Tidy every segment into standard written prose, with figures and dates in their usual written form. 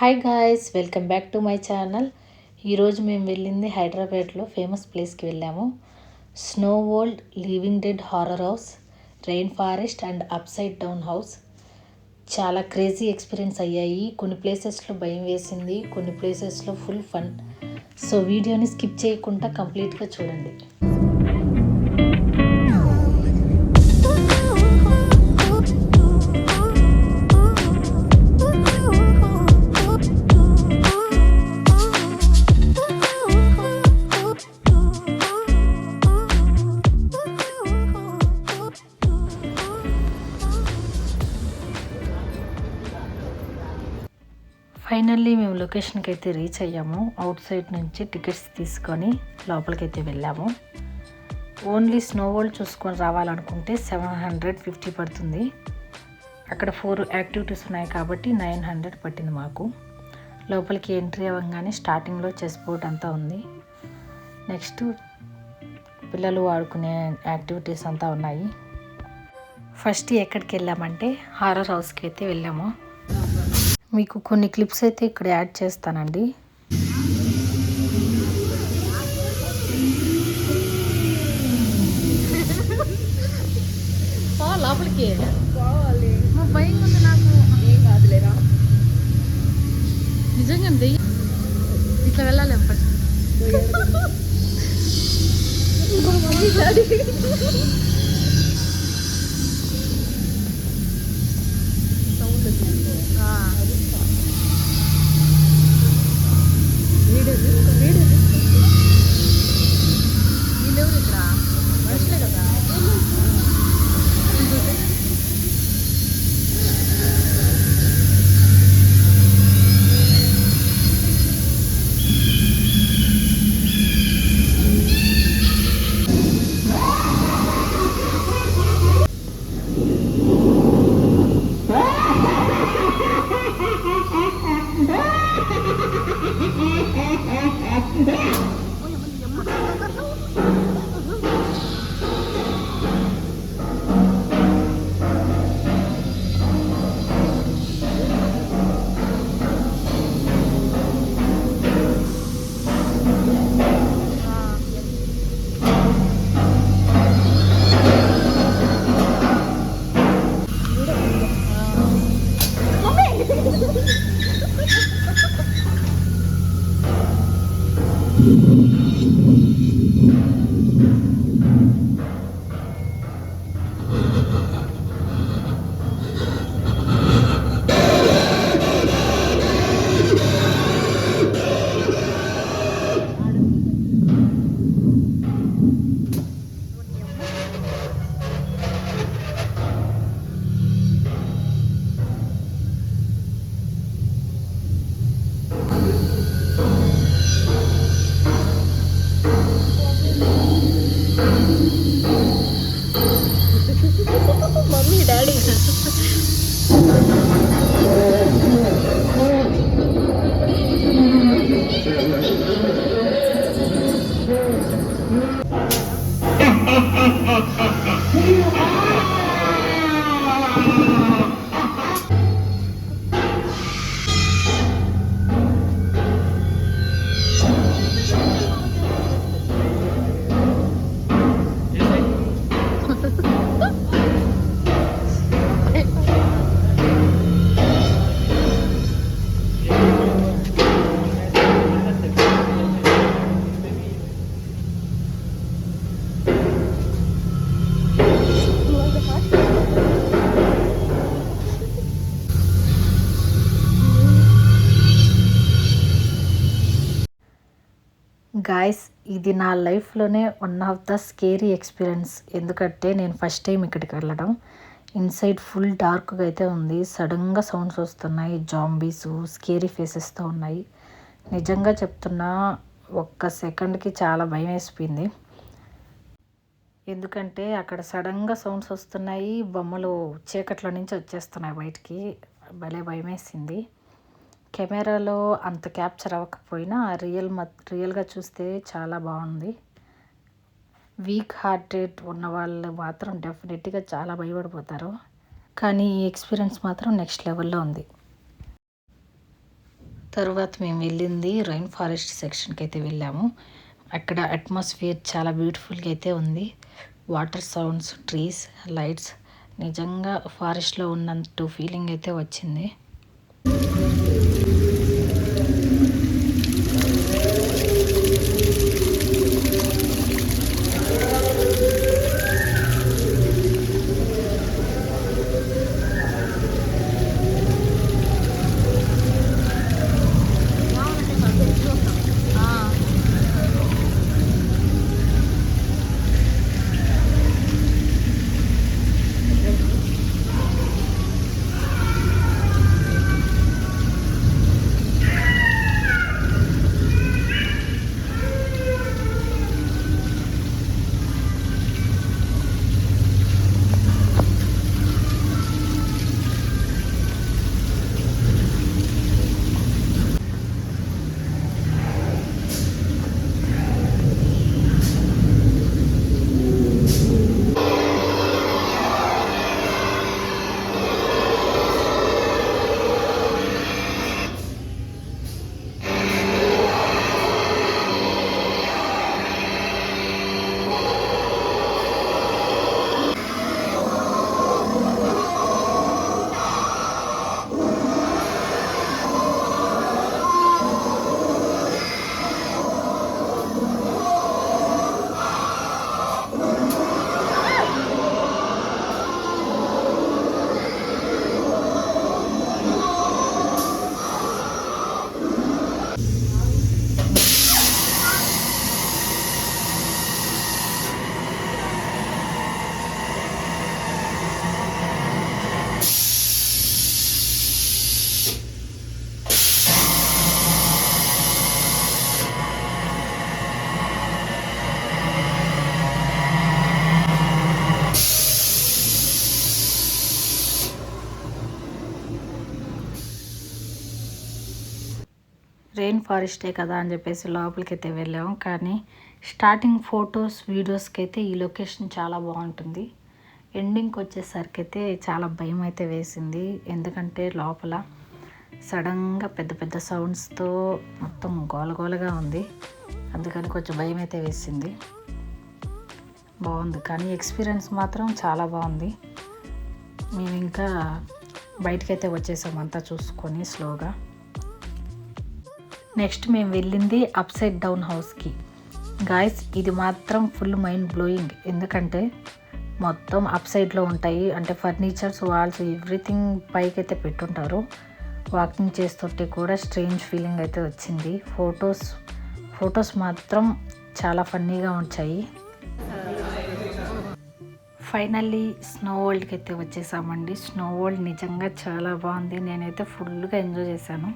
Hi guys, welcome back to my channel. ఈరోజు మేము వెళ్ళింది హైదరాబాద్లో ఫేమస్ ప్లేస్కి వెళ్ళాము. Snow world, living dead horror house, rain forest and upside down house. చాలా క్రేజీ ఎక్స్పీరియన్స్ అయ్యాయి. కొన్ని ప్లేసెస్లో భయం వేసింది, కొన్ని ప్లేసెస్లో ఫుల్ ఫన్. సో వీడియోని స్కిప్ చేయకుండా కంప్లీట్గా చూడండి. ఫైనల్లీ మేము లొకేషన్కి అయితే రీచ్ అయ్యాము. అవుట్ సైడ్ నుంచి టికెట్స్ తీసుకొని లోపలికైతే వెళ్ళాము. ఓన్లీ స్నో వరల్డ్ చూసుకొని రావాలనుకుంటే 750 పడుతుంది. అక్కడ 4 యాక్టివిటీస్ ఉన్నాయి కాబట్టి 900 పట్టింది మాకు. లోపలికి ఎంట్రీ అవ్వగానే స్టార్టింగ్లో చెస్ బోర్డ్ అంతా ఉంది. నెక్స్ట్ పిల్లలు ఆడుకునే యాక్టివిటీస్ అంతా ఉన్నాయి. ఫస్ట్ ఎక్కడికి వెళ్ళామంటే హారర్ హౌస్కి అయితే వెళ్ళాము. మీకు కొన్ని క్లిప్స్ అయితే ఇక్కడ యాడ్ చేస్తానండి. లోపలికి పోవాలి, భయం ఉంది నాకు. ఏం కాదులేరా, నిజంగా ఇట్లా వెళ్ళాలి ఫస్ట్. మమ్మీ డాడీ గాయస్, ఇది నా లైఫ్లోనే one of the scary experience. ఎందుకంటే నేను ఫస్ట్ టైం ఇక్కడికి వెళ్ళడం. ఇన్సైడ్ ఫుల్ డార్క్గా అయితే ఉంది. సడన్గా సౌండ్స్ వస్తున్నాయి, జాంబీస్ స్కేరీ ఫేసెస్తో ఉన్నాయి. నిజంగా చెప్తున్నా, ఒక్క సెకండ్కి చాలా భయం వేసిపోయింది. ఎందుకంటే అక్కడ సడన్గా సౌండ్స్ వస్తున్నాయి, బొమ్మలు చీకట్లో నుంచి వచ్చేస్తున్నాయి బయటికి. భలే భయం వేసింది. కెమెరాలో అంత క్యాప్చర్ అవ్వకపోయినా రియల్గా చూస్తే చాలా బాగుంది. వీక్ హార్ట్ రేట్ ఉన్న వాళ్ళు మాత్రం డెఫినెట్గా చాలా భయపడిపోతారు. కానీ ఈ ఎక్స్పీరియన్స్ మాత్రం నెక్స్ట్ లెవెల్లో ఉంది. తర్వాత మేము వెళ్ళింది రైన్ ఫారెస్ట్ సెక్షన్కి అయితే వెళ్ళాము. అక్కడ అట్మాస్ఫియర్ చాలా బ్యూటిఫుల్గా అయితే ఉంది. వాటర్ సౌండ్స్, ట్రీస్, లైట్స్, నిజంగా ఫారెస్ట్లో ఉన్నట్టు ఫీలింగ్ అయితే వచ్చింది. రెయిన్ ఫారెస్టే కదా అని చెప్పేసి లోపలికి అయితే వెళ్ళాము. కానీ స్టార్టింగ్ ఫొటోస్, వీడియోస్కి అయితే ఈ లొకేషన్ చాలా బాగుంటుంది. ఎండింగ్కి వచ్చేసరికి అయితే చాలా భయం అయితే వేసింది. ఎందుకంటే లోపల సడన్గా పెద్ద పెద్ద సౌండ్స్తో మొత్తం గోలగోలగా ఉంది. అందుకని కొంచెం భయం అయితే వేసింది. బాగుంది, కానీ ఎక్స్పీరియన్స్ మాత్రం చాలా బాగుంది. మేము ఇంకా బయటకైతే వచ్చేసాం అంతా చూసుకొని స్లోగా. నెక్స్ట్ మేము వెళ్ళింది అప్ సైడ్ డౌన్ హౌస్కి. గాయస్, ఇది మాత్రం ఫుల్ మైండ్ బ్లోయింగ్. ఎందుకంటే మొత్తం అప్ సైడ్లో ఉంటాయి. అంటే ఫర్నిచర్స్, వాల్స్, ఎవ్రీథింగ్ పైకి అయితే పెట్టుంటారు. వాకింగ్ చేస్తుంటే కూడా స్ట్రేంజ్ ఫీలింగ్ అయితే వచ్చింది. ఫొటోస్ మాత్రం చాలా ఫన్నీగా వచ్చాయి. ఫైనల్లీ స్నో వరల్డ్కి అయితే వచ్చేసామండి. స్నో వరల్డ్ నిజంగా చాలా బాగుంది. నేనైతే ఫుల్గా ఎంజాయ్ చేశాను.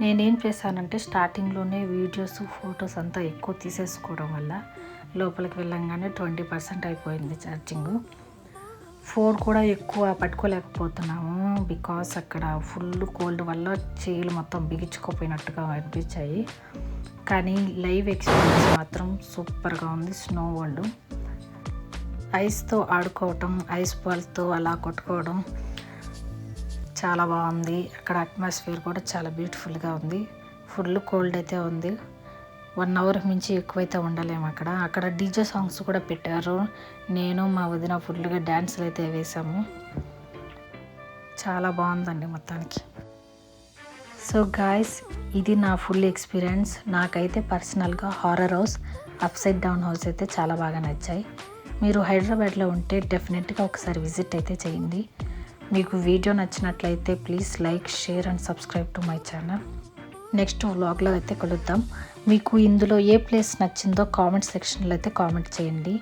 నేనేం చేశానంటే స్టార్టింగ్లోనే వీడియోస్, ఫొటోస్ అంతా ఎక్కువ తీసేసుకోవడం వల్ల లోపలికి వెళ్ళంగానే 20% అయిపోయింది ఛార్జింగ్. ఫోన్ కూడా ఎక్కువ పట్టుకోలేకపోతున్నాము. బికాస్ అక్కడ ఫుల్ కోల్డ్ వల్ల చేతులు మొత్తం బిగించుకోపోయినట్టుగా అనిపించాయి. కానీ లైవ్ ఎక్స్పీరియన్స్ మాత్రం సూపర్గా ఉంది. స్నో వరల్డ్ ఐస్తో ఆడుకోవటం, ఐస్ బాల్తో అలా కొట్టుకోవడం చాలా బాగుంది. అక్కడ అట్మాస్ఫియర్ కూడా చాలా బ్యూటిఫుల్గా ఉంది. ఫుల్ కోల్డ్ అయితే ఉంది. 1 అవర్ మించి ఎక్కువైతే ఉండలేము. అక్కడ డీజే సాంగ్స్ కూడా పెట్టారు. నేను మా వదిన ఫుల్గా డ్యాన్సులు అయితే వేసాము. చాలా బాగుందండి మొత్తానికి. సో గాయస్, ఇది నా ఫుల్ ఎక్స్పీరియన్స్. నాకైతే పర్సనల్గా horror house, up side down house అయితే చాలా బాగా నచ్చాయి. మీరు హైదరాబాద్లో ఉంటే డెఫినెట్గా ఒకసారి విజిట్ అయితే చేయండి. మీకు వీడియో నచ్చినట్లయితే please like, share and subscribe to my channel. Next వ్లాగ్లో అయితే కలుద్దాం. మీకు ఇందులో ఏ ప్లేస్ నచ్చిందో కామెంట్ సెక్షన్లో అయితే కామెంట్ చేయండి.